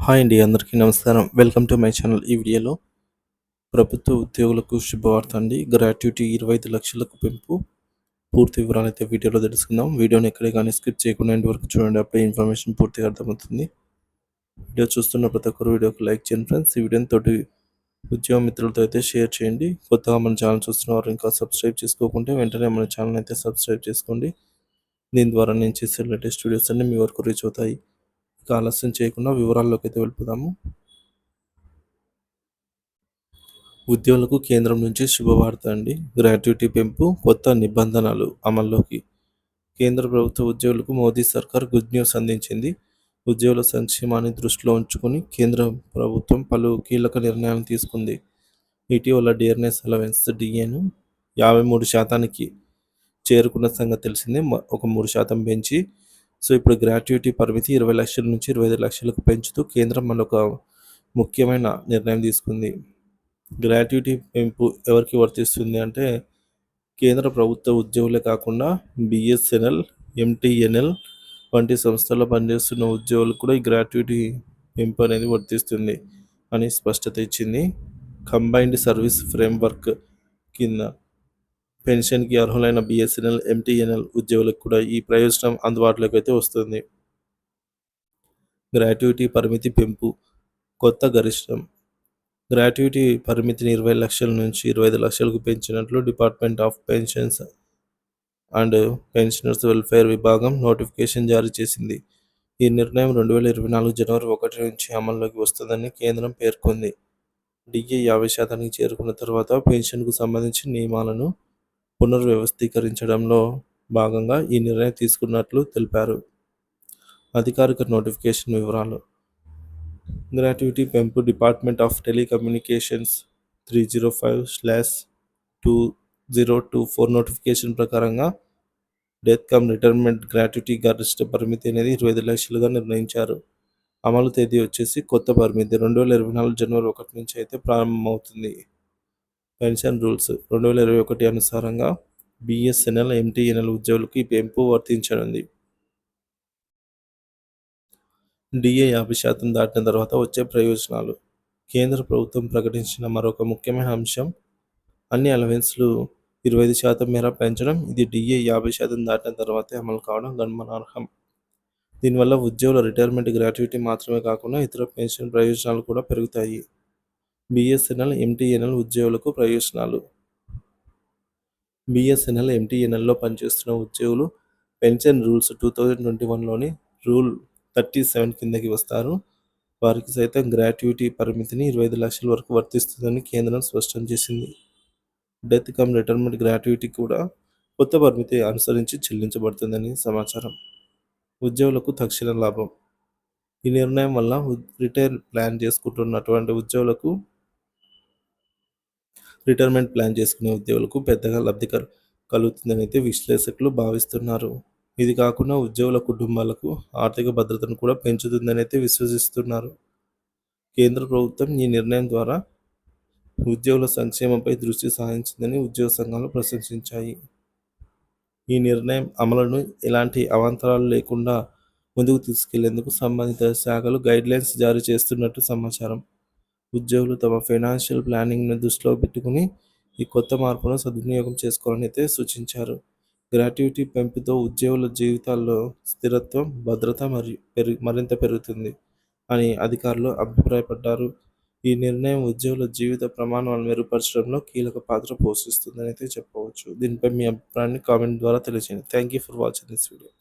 Hi అండి, అందరికీ నమస్కారం. Welcome to my channel. ఈ వీడియోలో ప్రభుత్వ ఉద్యోగులకు శుభవార్త అండి. గ్రాట్యుటీ 25 లక్షలకు పెంపు. పూర్తి వివరాలైతే వీడియోలో తెలుసుకుందాం. వీడియోని ఎక్కడే కానీ స్కిప్ చేయకుండా ఎండ్ వరకు చూడండి. అప్పుడే ఇన్ఫర్మేషన్ పూర్తిగా అర్థమవుతుంది. వీడియో చూస్తున్న ప్రతి ఒక్కరు వీడియోకి లైక్ చేయండి ఫ్రెండ్స్. ఈ వీడియోని తోటి ఉద్యోగ మిత్రులతో అయితే షేర్ చేయండి. కొత్తగా మన ఛానల్ చూస్తున్న వారు ఇంకా సబ్స్క్రైబ్ చేసుకోకుంటే వెంటనే మన ఛానల్ అయితే సబ్స్క్రైబ్ చేసుకోండి. దీని ద్వారా నేను చేసే లేటెస్ట్ వీడియోస్ అన్ని మీ వరకు రీచ్ అవుతాయి. ఇక ఆలస్యం చేయకుండా వివరాల్లోకి అయితే వెళ్ళిపోదాము. ఉద్యోగులకు కేంద్రం నుంచి శుభవార్త అండి. గ్రాట్యుటీ పెంపు, కొత్త నిబంధనలు అమల్లోకి. కేంద్ర ప్రభుత్వ ఉద్యోగులకు మోదీ సర్కార్ గుడ్ న్యూస్ అందించింది. ఉద్యోగుల సంక్షేమాన్ని దృష్టిలో ఉంచుకుని కేంద్ర ప్రభుత్వం పలు కీలక నిర్ణయాలు తీసుకుంది. ఇటీవల డియర్నెస్ అలవెన్స్ డిఏను 53% చేరుకున్న సంగతి తెలిసిందే. ఒక 3% పెంచి ఇప్పుడు గ్రాట్యుటీ పరిమితి 20 లక్షల నుంచి 25 లక్షలకు పెంచుతూ కేంద్రం మరొక ముఖ్యమైన నిర్ణయం తీసుకుంది. గ్రాట్యుటీ పెంపు ఎవరికి వర్తిస్తుంది అంటే కేంద్ర ప్రభుత్వ ఉద్యోగులే కాకుండా బిఎస్ఎన్ఎల్, ఎంటీఎన్ఎల్ వంటి సంస్థల్లో పనిచేస్తున్న ఉద్యోగులకు కూడా ఈ గ్రాట్యుటీ పెంపు అనేది వర్తిస్తుంది అని స్పష్టత ఇచ్చింది. కంబైన్డ్ సర్వీస్ ఫ్రేమ్వర్క్ కింద పెన్షన్కి అర్హులైన బిఎస్ఎన్ఎల్, ఎంటీఎన్ఎల్ ఉద్యోగులకు కూడా ఈ ప్రయోజనం అందుబాటులోకి అయితే వస్తుంది. గ్రాట్యుటీ పరిమితి పెంపు, కొత్త గరిష్టం. గ్రాట్యుటీ పరిమితిని 20 లక్షల నుంచి 25 లక్షలకు పెంచినట్లు department of pensions and pensioners welfare విభాగం నోటిఫికేషన్ జారీ చేసింది. ఈ నిర్ణయం 2024 జనవరి 1 నుంచి అమల్లోకి వస్తుందని కేంద్రం పేర్కొంది. డిఏ 50% చేరుకున్న తర్వాత పెన్షన్కు సంబంధించిన నియమాలను పునర్వ్యవస్థీకరించడంలో భాగంగా ఈ నిర్ణయం తీసుకున్నట్లు తెలిపారు. అధికారిక నోటిఫికేషన్ వివరాలు. గ్రాట్యుటీ పెంపు డిపార్ట్మెంట్ ఆఫ్ టెలికమ్యూనికేషన్స్ 305/2024 నోటిఫికేషన్ ప్రకారంగా డెత్ కమ్ రిటైర్మెంట్ గ్రాట్యుటీ గరిష్ట పరిమితి అనేది 25 లక్షలుగా నిర్ణయించారు. అమలు తేదీ వచ్చేసి కొత్త పరిమితి 2024 జనవరి 1 నుంచి అయితే ప్రారంభమవుతుంది. పెన్షన్ రూల్స్ 2021 అనుసారంగా బిఎస్ఎన్ఎల్, ఎంటీఎన్ఎల్ ఉద్యోగులకు ఈ పెంపు వర్తించనుంది. డిఏ 50% దాటిన తర్వాత వచ్చే ప్రయోజనాలు. కేంద్ర ప్రభుత్వం ప్రకటించిన మరొక ముఖ్యమైన అంశం అన్ని అలవెన్స్లు 25% మేర పెంచడం. ఇది డిఏ 50% దాటిన తర్వాతే అమలు కావడం గమనార్హం. దీనివల్ల ఉద్యోగుల రిటైర్మెంట్ గ్రాట్యుటీ మాత్రమే కాకుండా ఇతర పెన్షన్ ప్రయోజనాలు కూడా పెరుగుతాయి. బిఎస్ఎన్ఎల్, ఎంటీఎన్ఎల్ ఉద్యోగులకు ప్రయోజనాలు. బిఎస్ఎన్ఎల్, ఎంటీఎన్ఎల్లో పనిచేస్తున్న ఉద్యోగులు పెన్షన్ రూల్స్ 2021లోని రూల్ 37 కిందకి వస్తారు. వారికి సైతం గ్రాట్యుటీ పరిమితిని 25 లక్షల వరకు వర్తిస్తుందని కేంద్రం స్పష్టం చేసింది. డెత్ కమ్ రిటైర్మెంట్ గ్రాట్యుటీ కూడా కొత్త పరిమితి అనుసరించి చెల్లించబడుతుందని సమాచారం. ఉద్యోగులకు తక్షణ లాభం. ఈ నిర్ణయం వల్ల రిటైర్మెంట్ ప్లాన్ చేసుకునే ఉద్యోగులకు పెద్దగా లబ్ధి కలుగుతుందని అయితే విశ్లేషకులు భావిస్తున్నారు. ఇది కాకుండా ఉద్యోగుల కుటుంబాలకు ఆర్థిక భద్రతను కూడా పెంచుతుందని అయితే విశ్వసిస్తున్నారు. కేంద్ర ప్రభుత్వం ఈ నిర్ణయం ద్వారా ఉద్యోగుల సంక్షేమంపై దృష్టి సారించిందని ఉద్యోగ సంఘాలు ప్రశంసించాయి. ఈ నిర్ణయం అమలును ఎలాంటి అవాంతరాలు లేకుండా ముందుకు తీసుకెళ్లేందుకు సంబంధిత శాఖలు గైడ్లైన్స్ జారీ చేస్తున్నట్టు సమాచారం. ఉద్యోగులు తమ ఫైనాన్షియల్ ప్లానింగ్ను దృష్టిలో పెట్టుకుని ఈ కొత్త మార్పును సద్వినియోగం చేసుకోవాలని అయితే సూచించారు. గ్రాట్యుటీ పెంపుతో ఉద్యోగుల జీవితాల్లో స్థిరత్వం, భద్రత మరింత పెరుగుతుంది అని అధికారులు అభిప్రాయపడ్డారు. ఈ నిర్ణయం ఉద్యోగుల జీవిత ప్రమాణాలను మెరుగుపరచడంలో కీలక పాత్ర పోషిస్తుందని అయితే చెప్పవచ్చు. దీనిపై మీ అభిప్రాయాన్ని కామెంట్ ద్వారా తెలియజేయండి. Thank you for watching this video.